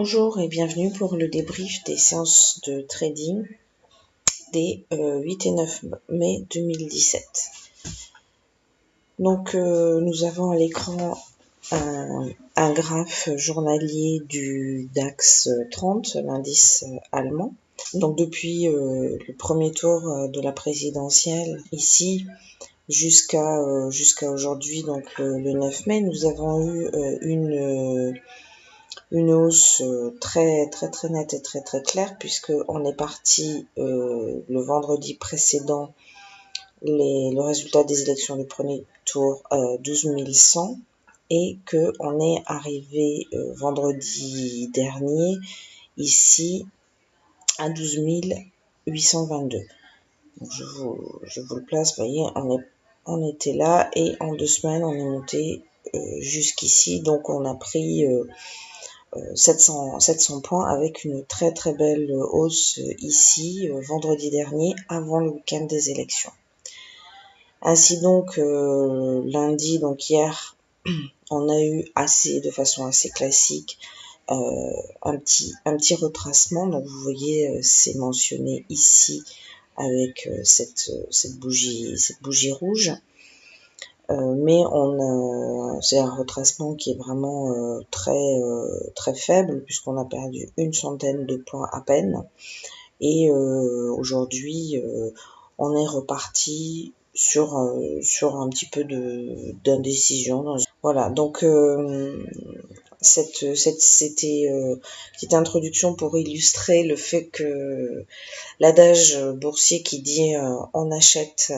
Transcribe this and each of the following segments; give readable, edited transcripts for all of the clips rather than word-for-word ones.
Bonjour et bienvenue pour le débrief des séances de trading des 8 et 9 mai 2017. Donc nous avons à l'écran un graphe journalier du DAX 30, l'indice allemand. Donc depuis le premier tour de la présidentielle ici jusqu'à aujourd'hui, donc le 9 mai, nous avons eu une hausse très nette et très claire, puisque on est parti le vendredi précédent le résultat des élections du premier tour 12 100, et que on est arrivé vendredi dernier ici à 12 822. Donc je vous le place, vous voyez, on était là et en 2 semaines on est monté jusqu'ici, donc on a pris 700 points avec une très belle hausse ici vendredi dernier avant le week-end des élections. Ainsi donc lundi, donc hier, on a eu de façon assez classique un petit retracement. Donc vous voyez, c'est mentionné ici avec cette bougie rouge. Mais c'est un retracement qui est vraiment très faible, puisqu'on a perdu une centaine de points à peine. Et aujourd'hui, on est reparti sur un petit peu d'indécision. Voilà, donc c'était petite introduction pour illustrer le fait que l'adage boursier qui dit on achète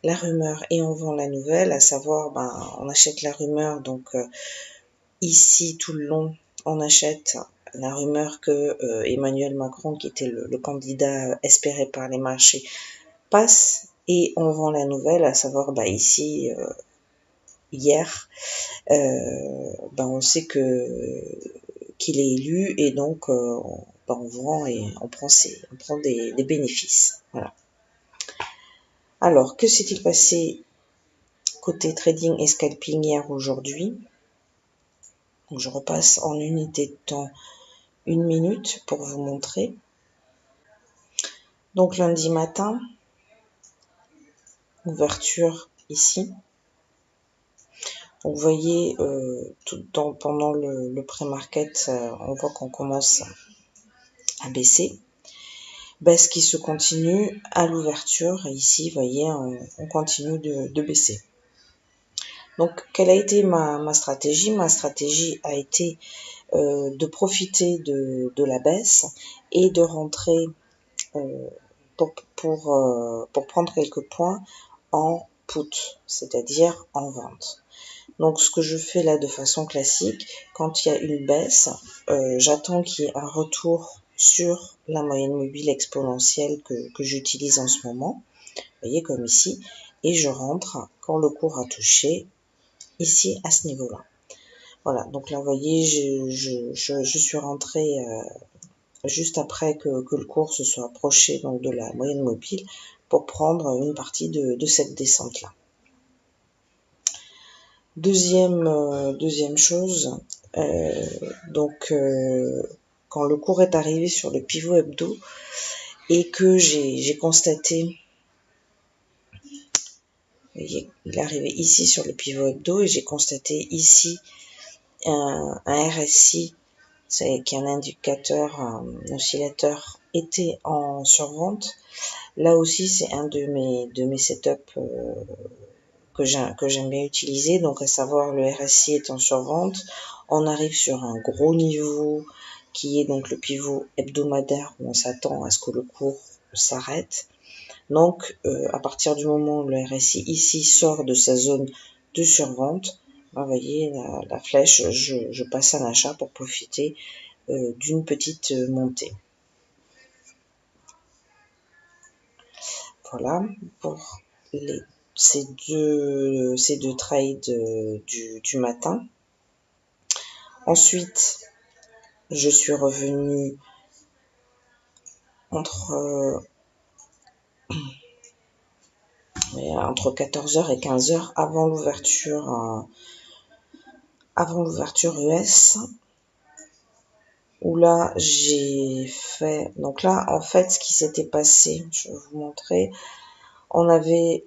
la rumeur et on vend la nouvelle, à savoir on achète la rumeur, donc ici tout le long on achète la rumeur que Emmanuel Macron, qui était le candidat espéré par les marchés, passe, et on vend la nouvelle, à savoir ici hier on sait qu'il est élu, et donc on vend et on prend des bénéfices. Voilà. Alors, que s'est-il passé côté trading et scalping hier aujourd'hui? Donc, je repasse en unité de temps 1 minute pour vous montrer. Donc lundi matin, ouverture ici. Donc vous voyez, pendant le pré-market, on voit qu'on commence à baisser. Baisse qui se continue à l'ouverture. Ici, vous voyez, on continue de baisser. Donc, quelle a été ma stratégie? Ma stratégie a été de profiter de la baisse et de rentrer pour prendre quelques points en put, c'est-à-dire en vente. Donc ce que je fais là de façon classique, quand il y a une baisse, j'attends qu'il y ait un retour sur la moyenne mobile exponentielle que j'utilise en ce moment, vous voyez, comme ici, et je rentre quand le cours a touché ici à ce niveau-là. Voilà, donc là vous voyez, je suis rentrée juste après que le cours se soit approché donc de la moyenne mobile, pour prendre une partie de cette descente-là. Deuxième chose, quand le cours est arrivé sur le pivot hebdo et que j'ai constaté, il est arrivé ici sur le pivot hebdo, et j'ai constaté ici un RSI, qui est un indicateur, un oscillateur, était en survente. Là aussi, c'est un de mes setups que j'aime bien utiliser, donc à savoir le RSI est en survente. On arrive sur un gros niveau qui est donc le pivot hebdomadaire, où on s'attend à ce que le cours s'arrête. Donc à partir du moment où le RSI ici sort de sa zone de survente, vous voyez la flèche, je passe à l'achat pour profiter d'une petite montée. Voilà pour ces deux trades du matin. Ensuite, je suis revenue entre 14h et 15h avant l'ouverture US. où là j'ai fait, donc là en fait ce qui s'était passé, je vais vous montrer, on avait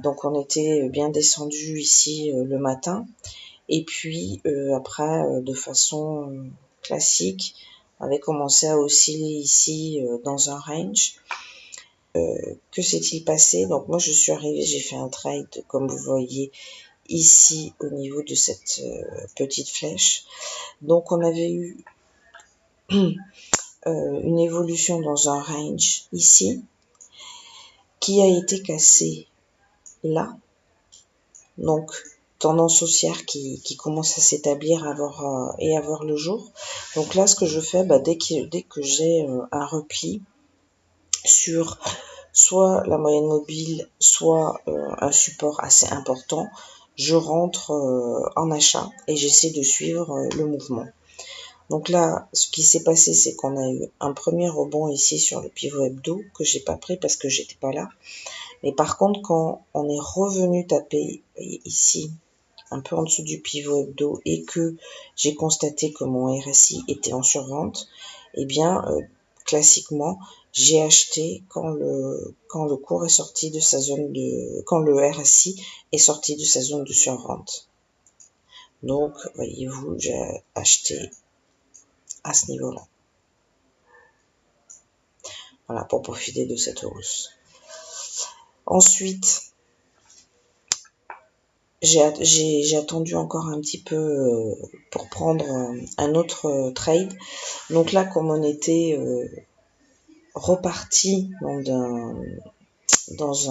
donc on était bien descendu ici le matin, et puis après de façon classique on avait commencé à osciller ici dans un range. Que s'est-il passé? Donc moi je suis arrivée, j'ai fait un trade comme vous voyez ici au niveau de cette petite flèche. Donc on avait eu une évolution dans un range ici qui a été cassé là. Donc tendance haussière qui commence à s'établir et à voir le jour. Donc là ce que je fais, dès que j'ai un repli sur soit la moyenne mobile, soit un support assez important, je rentre en achat et j'essaie de suivre le mouvement. Donc là, ce qui s'est passé, c'est qu'on a eu un premier rebond ici sur le pivot hebdo que j'ai pas pris parce que j'étais pas là. Mais par contre, quand on est revenu taper ici, un peu en dessous du pivot hebdo, et que j'ai constaté que mon RSI était en survente, eh bien, classiquement, j'ai acheté quand le cours est sorti de sa zone de, quand le RSI est sorti de sa zone de survente. Donc, voyez-vous, j'ai acheté à ce niveau-là. Voilà, pour profiter de cette hausse. Ensuite, j'ai attendu encore un petit peu pour prendre un autre trade. Donc là, comme on était reparti dans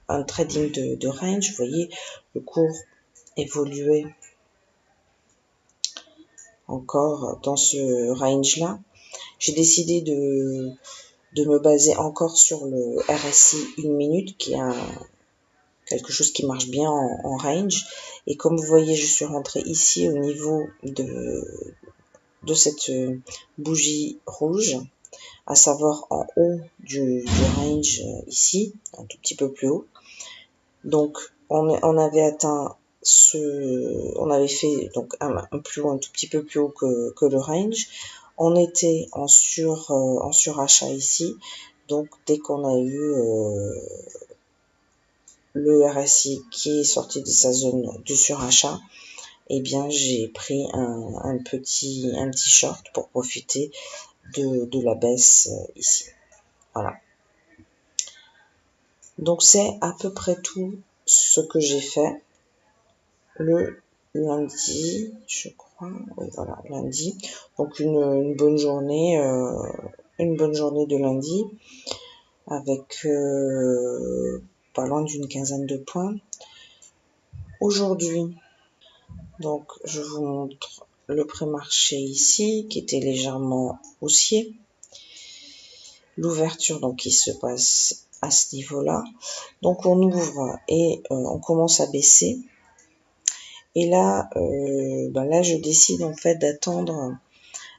un trading de range, vous voyez, le cours évoluait encore dans ce range-là. J'ai décidé de me baser encore sur le RSI 1 minute, qui est quelque chose qui marche bien en range. Et comme vous voyez, je suis rentrée ici au niveau de cette bougie rouge, à savoir en haut du range ici, un tout petit peu plus haut. Donc on avait atteint on avait fait donc un tout petit peu plus haut que le range. On était en surachat ici. Donc dès qu'on a eu le RSI qui est sorti de sa zone de surachat, eh bien j'ai pris un petit short pour profiter de la baisse ici. Voilà. Donc c'est à peu près tout ce que j'ai fait le lundi, je crois. Oui, voilà, lundi. Donc une bonne journée, de lundi avec pas loin d'une quinzaine de points. Aujourd'hui, donc je vous montre le pré-marché ici qui était légèrement haussier. L'ouverture donc qui se passe à ce niveau-là. Donc on ouvre et on commence à baisser. Et là, là je décide en fait d'attendre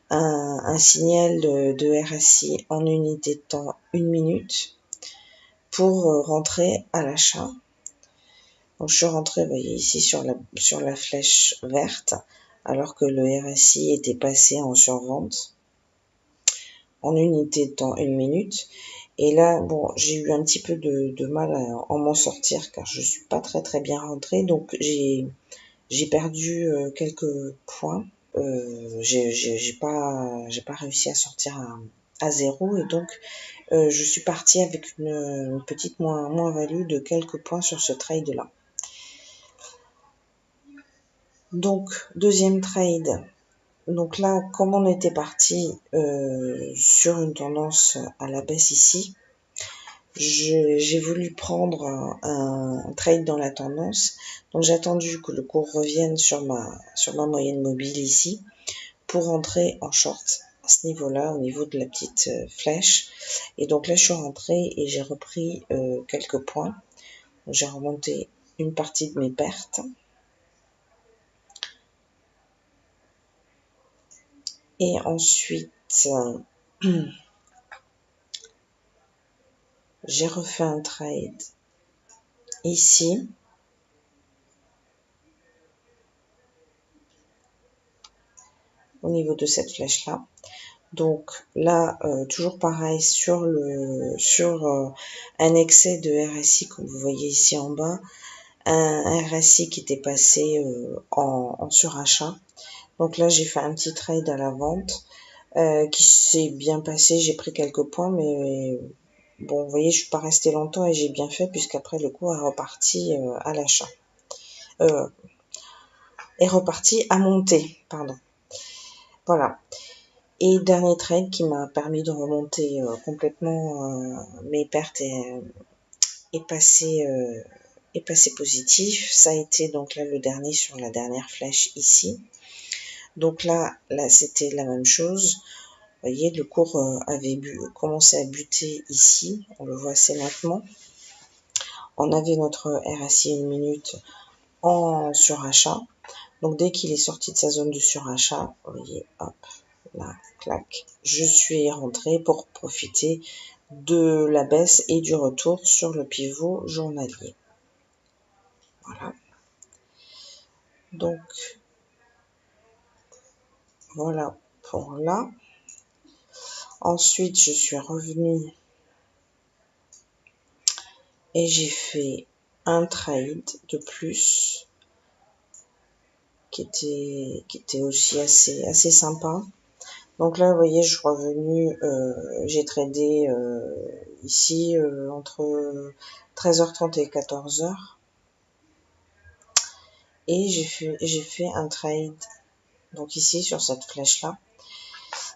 un signal de RSI en unité de temps 1 minute pour rentrer à l'achat. Donc je suis rentrée, vous voyez ici sur la flèche verte, alors que le RSI était passé en survente en unité de temps 1 minute. Et là, bon, j'ai eu un petit peu de mal à en m'en sortir car je suis pas très bien rentrée, donc j'ai perdu quelques points. J'ai pas réussi à sortir à zéro, et donc je suis partie avec une petite moins-value de quelques points sur ce trade là. Donc deuxième trade, donc là comme on était parti sur une tendance à la baisse ici, j'ai voulu prendre un trade dans la tendance. Donc j'ai attendu que le cours revienne sur ma moyenne mobile ici pour entrer en short à ce niveau-là, au niveau de la petite flèche. Et donc là je suis rentrée et j'ai repris quelques points. J'ai remonté une partie de mes pertes. Et ensuite j'ai refait un trade ici. au niveau de cette flèche là. Donc là, toujours pareil sur un excès de RSI, comme vous voyez ici en bas, un RSI qui était passé en surachat. Donc là, j'ai fait un petit trade à la vente qui s'est bien passé. J'ai pris quelques points, mais bon, vous voyez, je suis pas restée longtemps et j'ai bien fait puisqu'après le cours est reparti à l'achat. Est reparti à monter, pardon. Voilà. Et dernier trade qui m'a permis de remonter complètement mes pertes et passer positif. Ça a été donc là le dernier sur la dernière flèche ici. Donc là c'était la même chose. Vous voyez, le cours avait commencé à buter ici. On le voit assez nettement. On avait notre RSI 1 minute en surachat. Donc dès qu'il est sorti de sa zone de surachat, vous voyez, hop, là, clac, je suis rentrée pour profiter de la baisse et du retour sur le pivot journalier. Voilà. Donc, voilà pour là. Ensuite, je suis revenue et j'ai fait un trade de plus qui était aussi assez sympa. Donc là, vous voyez, je suis revenue, j'ai tradé ici entre 13h30 et 14h. Et j'ai fait un trade, donc ici, sur cette flèche-là.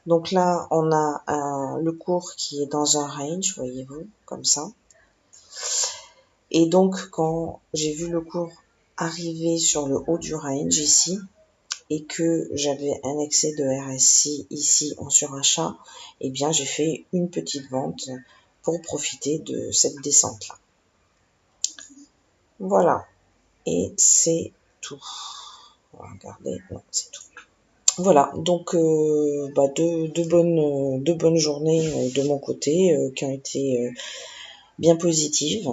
Donc là, on a le cours qui est dans un range, voyez-vous, comme ça. Et donc, quand j'ai vu le cours arriver sur le haut du range ici, et que j'avais un excès de RSI ici en surachat, eh bien j'ai fait une petite vente pour profiter de cette descente là. Voilà, et c'est tout. On va regarder, non c'est tout. Voilà, donc deux bonnes journées de mon côté qui ont été bien positives.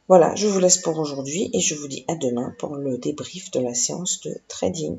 Voilà, je vous laisse pour aujourd'hui et je vous dis à demain pour le débrief de la séance de trading.